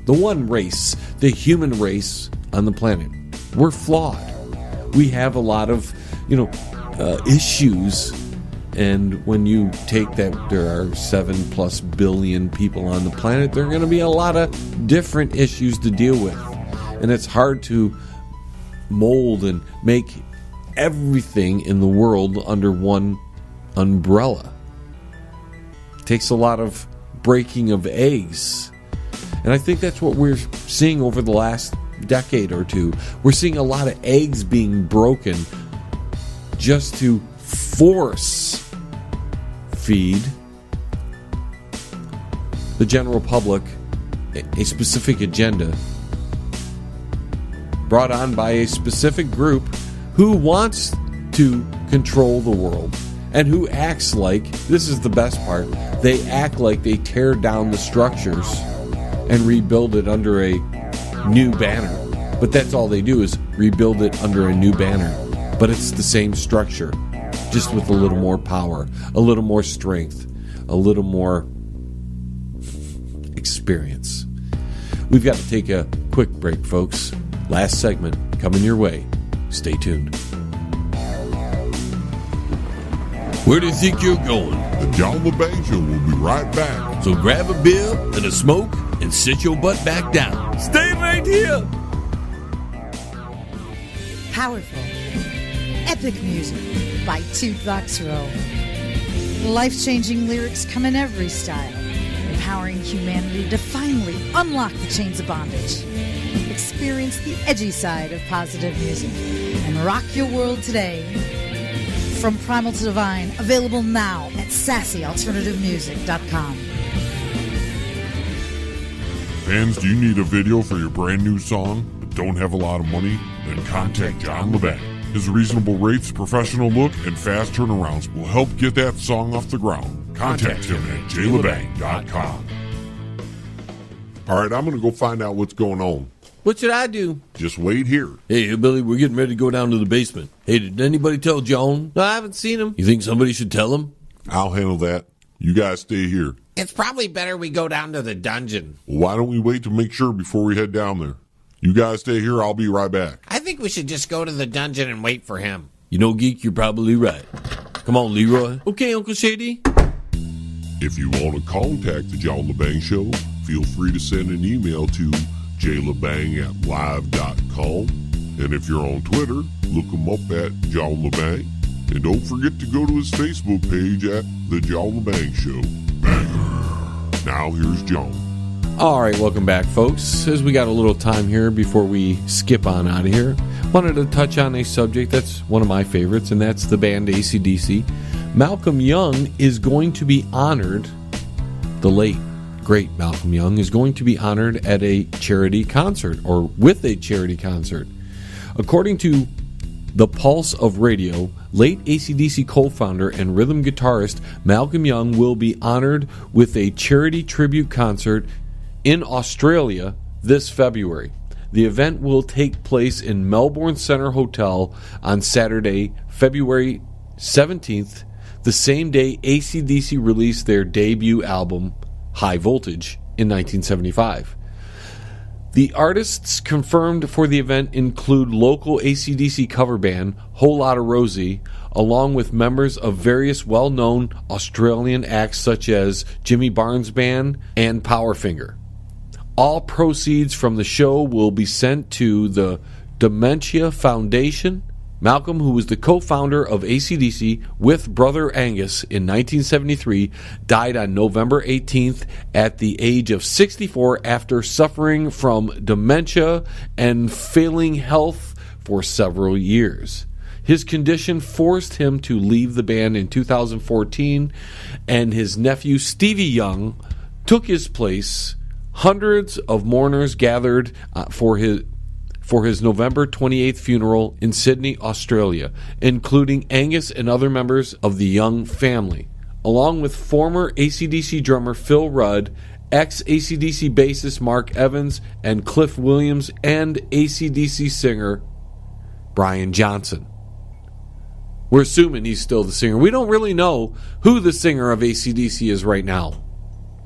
the one race, the human race on the planet. We're flawed. We have a lot of, issues. And when you take that there are 7+ billion people on the planet, there are going to be a lot of different issues to deal with. And it's hard to mold and make everything in the world under one umbrella. It takes a lot of breaking of eggs. And I think that's what we're seeing over the last decade or two. We're seeing a lot of eggs being broken just to force feed the general public a specific agenda brought on by a specific group who wants to control the world and who acts like, this is the best part, they act like they tear down the structures and rebuild it under a new banner. But that's all they do is rebuild it under a new banner. But it's the same structure, just with a little more power, a little more strength, a little more experience. We've got to take a quick break, folks. Last segment coming your way. Stay tuned. Where do you think you're going? The John LeBang Show will be right back. So grab a beer and a smoke and sit your butt back down. Stay right here. Powerful, epic music by Toothbox Row. Life-changing lyrics come in every style, empowering humanity to finally unlock the chains of bondage. Experience the edgy side of positive music and rock your world today. From Primal to Divine, available now at sassyalternativemusic.com. Fans, do you need a video for your brand new song but don't have a lot of money? Then contact John LeBang. His reasonable rates, professional look, and fast turnarounds will help get that song off the ground. Contact him at jlebang.com. All right, I'm going to go find out what's going on. What should I do? Just wait here. Hey, Billy, we're getting ready to go down to the basement. Hey, did anybody tell John? No, I haven't seen him. You think somebody should tell him? I'll handle that. You guys stay here. It's probably better we go down to the dungeon. Well, why don't we wait to make sure before we head down there? You guys stay here. I'll be right back. I think we should just go to the dungeon and wait for him. You know, Geek, you're probably right. Come on, Leroy. Okay, Uncle Shady. If you want to contact the John LeBang Show, feel free to send an email to jlebang@live.com. And if you're on Twitter, look him up at John LeBang. And don't forget to go to his Facebook page at The John LeBang Show. Now here's John. All right, welcome back, folks. As we got a little time here before we skip on out of here, wanted to touch on a subject that's one of my favorites, and that's the band AC/DC. Malcolm Young is going to be honored, the late, great Malcolm Young, is going to be honored at a charity concert, or with a charity concert. According to The Pulse of Radio, late AC/DC co-founder and rhythm guitarist Malcolm Young will be honored with a charity tribute concert in Australia this February. The event will take place in Melbourne Centre Hotel on Saturday, February 17th, the same day AC/DC released their debut album, High Voltage, in 1975. The artists confirmed for the event include local AC/DC cover band Whole Lotta Rosie, along with members of various well-known Australian acts such as Jimmy Barnes Band and Powerfinger. All proceeds from the show will be sent to the Dementia Foundation. Malcolm, who was the co-founder of AC/DC with brother Angus in 1973, died on November 18th at the age of 64 after suffering from dementia and failing health for several years. His condition forced him to leave the band in 2014, and his nephew Stevie Young took his place. Hundreds of mourners gathered for his November 28th funeral in Sydney, Australia, including Angus and other members of the Young family, along with former AC/DC drummer Phil Rudd, ex-AC/DC bassist Mark Evans, and Cliff Williams, and AC/DC singer Brian Johnson. We're assuming he's still the singer. We don't really know who the singer of AC/DC is right now.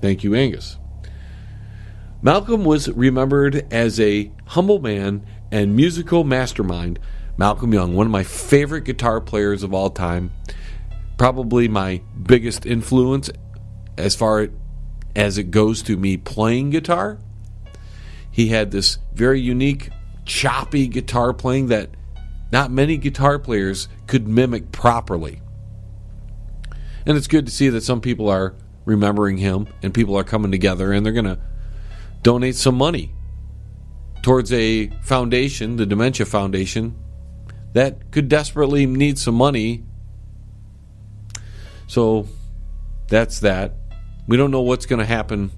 Thank you, Angus. Malcolm was remembered as a humble man and musical mastermind. Malcolm Young, one of my favorite guitar players of all time, probably my biggest influence as far as it goes to me playing guitar. He had this very unique, choppy guitar playing that not many guitar players could mimic properly. And it's good to see that some people are remembering him and people are coming together and they're going to donate some money towards a foundation, the Dementia Foundation, that could desperately need some money. So that's that. We don't know what's going to happen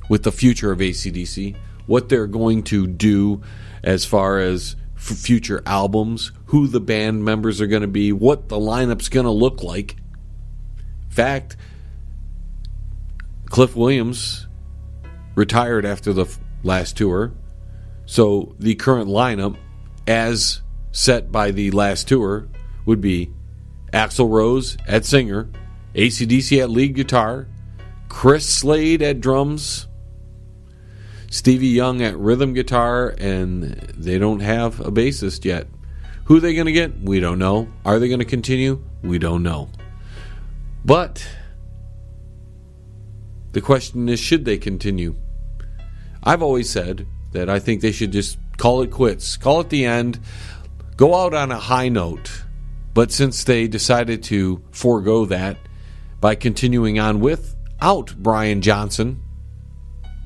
with the future of AC/DC, what they're going to do as far as future albums, who the band members are going to be, what the lineup's going to look like. In fact, Cliff Williams retired after the last tour, so the current lineup, as set by the last tour, would be Axl Rose at singer, AC/DC at lead guitar, Chris Slade at drums, Stevie Young at rhythm guitar, and they don't have a bassist yet. Who are they going to get? We don't know. Are they going to continue? We don't know. But the question is, should they continue? I've always said that I think they should just call it quits. Call it the end. Go out on a high note. But since they decided to forego that by continuing on without Brian Johnson,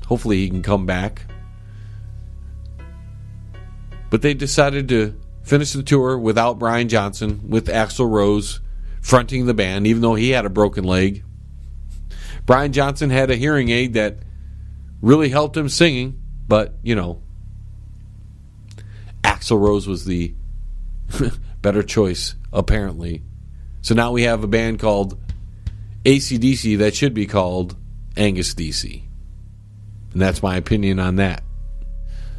hopefully he can come back. But they decided to finish the tour without Brian Johnson, with Axl Rose fronting the band, even though he had a broken leg. Brian Johnson had a hearing aid that really helped him singing, but, you know, Axl Rose was the better choice, apparently. So now we have a band called AC/DC that should be called Angus DC. And that's my opinion on that.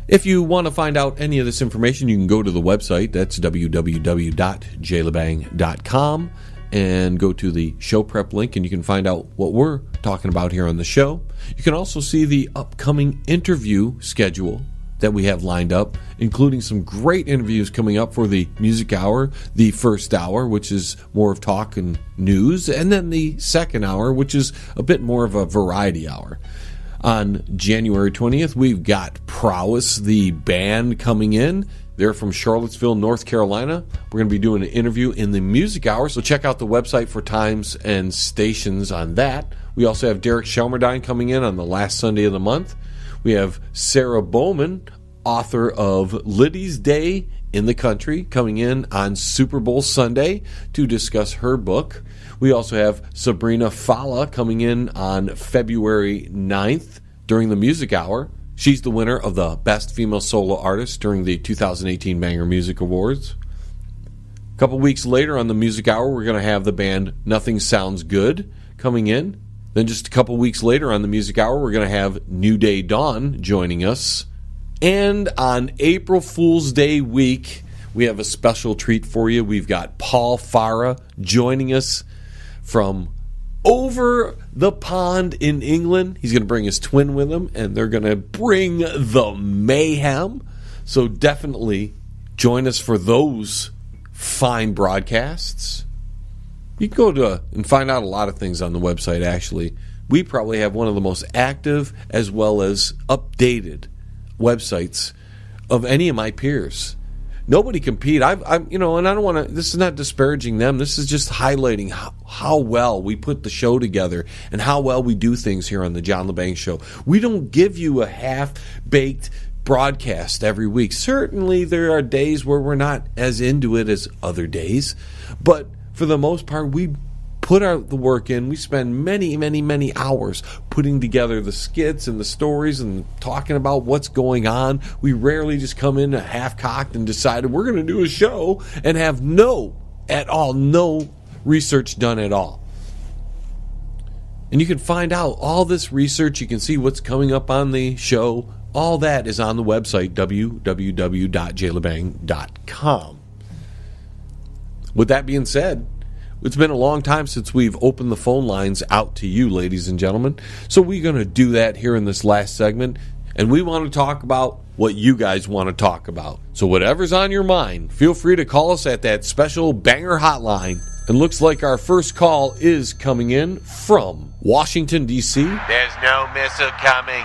If you want to find out any of this information, you can go to the website. That's www.jlebang.com, and go to the show prep link, and you can find out what we're talking about here on the show. You can also see the upcoming interview schedule that we have lined up, including some great interviews coming up for the music hour, the first hour, which is more of talk and news, and then the second hour, which is a bit more of a variety hour. On January 20th, we've got Prowess, the band, coming in. They're from Charlottesville, North Carolina. We're going to be doing an interview in the music hour, so check out the website for times and stations on that. We also have Derek Shelmerdine coming in on the last Sunday of the month. We have Sarah Bowman, author of Liddy's Day in the Country, coming in on Super Bowl Sunday to discuss her book. We also have Sabrina Fala coming in on February 9th during the music hour. She's the winner of the Best Female Solo Artist during the 2018 Banger Music Awards. A couple weeks later on the music hour, we're going to have the band Nothing Sounds Good coming in. Then just a couple weeks later on the music hour, we're going to have New Day Dawn joining us. And on April Fool's Day week, we have a special treat for you. We've got Paul Farah joining us from over the pond in England. He's going to bring his twin with him, and they're going to bring the mayhem. So definitely join us for those fine broadcasts. You can go to and find out a lot of things on the website, actually. We probably have one of the most active as well as updated websites of any of my peers. Nobody compete. And I don't want to. This is not disparaging them. This is just highlighting how well we put the show together and how well we do things here on the John LeBang Show. We don't give you a half-baked broadcast every week. Certainly, there are days where we're not as into it as other days, but for the most part, we put the work in. We spend many, many, many hours putting together the skits and the stories and talking about what's going on. We rarely just come in half-cocked and decided we're going to do a show and have no research done at all. And you can find out all this research. You can see what's coming up on the show. All that is on the website, www.jlebang.com. With that being said, it's been a long time since we've opened the phone lines out to you, ladies and gentlemen. So we're going to do that here in this last segment. and we want to talk about what you guys want to talk about. So whatever's on your mind, feel free to call us at that special banger hotline. And looks like our first call is coming in from Washington, D.C. There's no missile coming.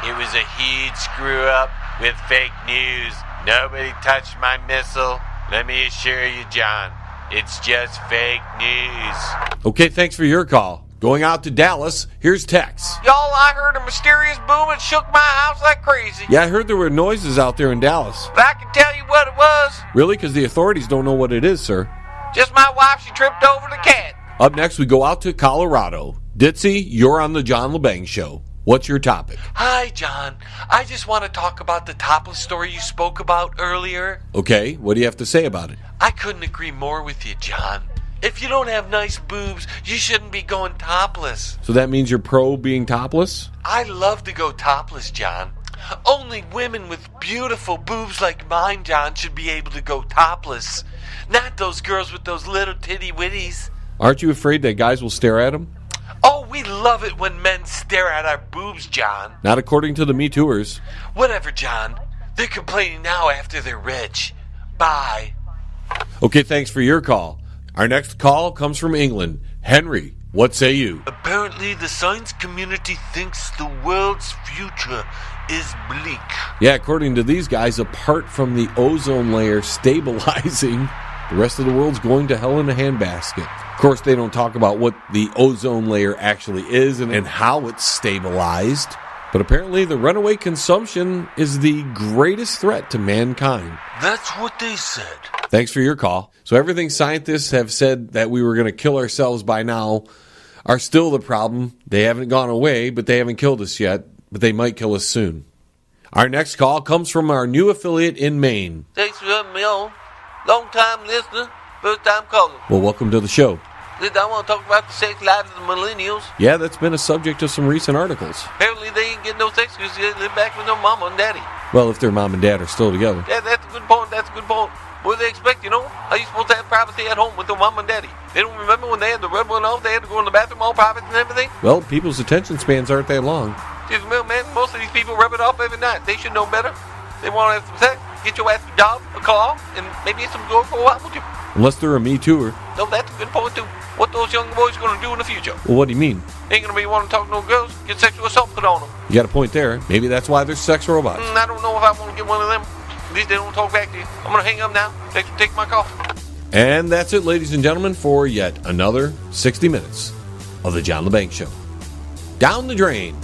It was a huge screw-up with fake news. Nobody touched my missile. Let me assure you, John, it's just fake news. Okay, thanks for your call. Going out to Dallas, here's Tex. Y'all, I heard a mysterious boom and shook my house like crazy. Yeah, I heard there were noises out there in Dallas. But I can tell you what it was. Really? Because the authorities don't know what it is, sir. Just my wife, she tripped over the cat. Up next, we go out to Colorado. Ditzy, you're on the John LeBang Show. What's your topic? Hi, John. I just want to talk about the topless story you spoke about earlier. Okay, what do you have to say about it? I couldn't agree more with you, John. If you don't have nice boobs, you shouldn't be going topless. So that means you're pro being topless? I love to go topless, John. Only women with beautiful boobs like mine, John, should be able to go topless. Not those girls with those little titty witties. Aren't you afraid that guys will stare at them? Oh, we love it when men stare at our boobs, John. Not according to the Me Tooers. Whatever, John. They're complaining now after they're rich. Bye. Okay, thanks for your call. Our next call comes from England. Henry, what say you? Apparently, the science community thinks the world's future is bleak. Yeah, according to these guys, apart from the ozone layer stabilizing, the rest of the world's going to hell in a handbasket. Of course, they don't talk about what the ozone layer actually is and how it's stabilized. But apparently, the runaway consumption is the greatest threat to mankind. That's what they said. Thanks for your call. So everything scientists have said that we were going to kill ourselves by now are still the problem. They haven't gone away, but they haven't killed us yet. But they might kill us soon. Our next call comes from our new affiliate in Maine. Thanks for having me on. Long time listener, first time caller. Well, welcome to the show. I want to talk about the sex lives of the millennials. Yeah, that's been a subject of some recent articles. Apparently they ain't getting no sex because they live back with their mama and daddy. Well, if their mom and dad are still together. Yeah, that's a good point. What do they expect, you know? Are you supposed to have privacy at home with their mom and daddy? They don't remember when they had the rub one off, they had to go in the bathroom all private and everything? Well, people's attention spans aren't that long. Excuse me, man, most of these people rub it off every night. They should know better. They want to have some sex, get your ass a job, a car, and maybe some girl for a while with you. Unless they're a Me Tooer. No, that's a good point, too. What those young boys going to do in the future? Well, what do you mean? Ain't going to be wanting to talk to no girls, get sexual assault put on them. You got a point there. Maybe that's why they're sex robots. I don't know if I want to get one of them. At least they don't talk back to you. I'm going to hang up now. Thanks for taking my call. And that's it, ladies and gentlemen, for yet another 60 minutes of the John LeBang Show. Down the drain.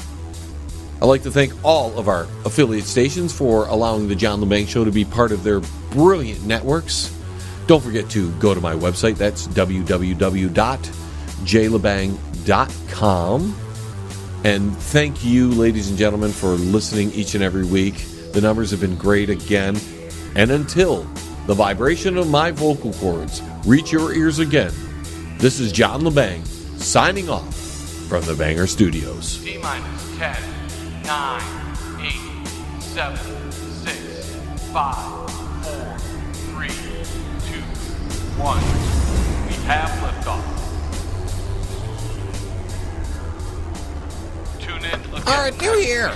I'd like to thank all of our affiliate stations for allowing the John LeBang Show to be part of their brilliant networks. Don't forget to go to my website. That's www.jlebang.com. And thank you, ladies and gentlemen, for listening each and every week. The numbers have been great again. And until the vibration of my vocal cords reach your ears again, this is John LeBang signing off from the Banger Studios. T-minus 10, 9, 8, 7, 6, 5, 4, 3, 2, 1. We have liftoff. Tune in again. All right, they're here.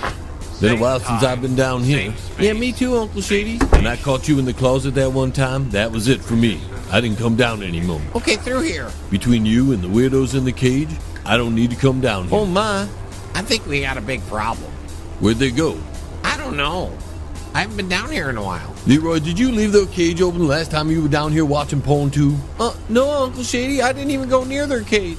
Been a while since I've been down here. Yeah, me too, Uncle Shady. When I caught you in the closet that one time, that was it for me. I didn't come down anymore. Okay, through here. Between you and the weirdos in the cage, I don't need to come down here. Oh my, I think we got a big problem. Where'd they go? I don't know. I haven't been down here in a while. Leroy, did you leave their cage open the last time you were down here watching porn too? No, Uncle Shady. I didn't even go near their cage.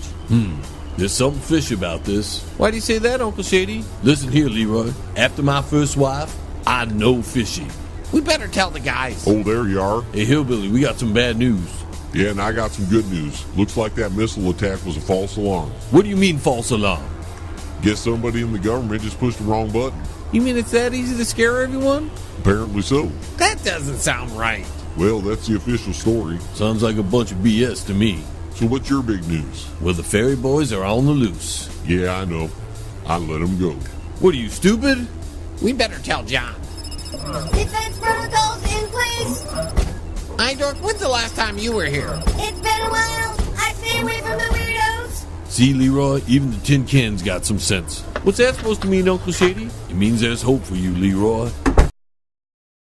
There's something fishy about this. Why do you say that, Uncle Shady? Listen here, Leroy. After my first wife, I know fishy. We better tell the guys. Oh, there you are. Hey, Hillbilly, we got some bad news. Yeah, and I got some good news. Looks like that missile attack was a false alarm. What do you mean false alarm? Guess somebody in the government just pushed the wrong button. You mean it's that easy to scare everyone? Apparently so. That doesn't sound right. Well, that's the official story. Sounds like a bunch of BS to me. So what's your big news? Well, the fairy boys are on the loose. Yeah, I know. I let them go. What are you, stupid? We better tell John. Defense protocols in place. Dork, when's the last time you were here? It's been a while. I stay away from the weirdos. See, Leroy, even the tin can's got some sense. What's that supposed to mean, Uncle Shady? It means there's hope for you, Leroy.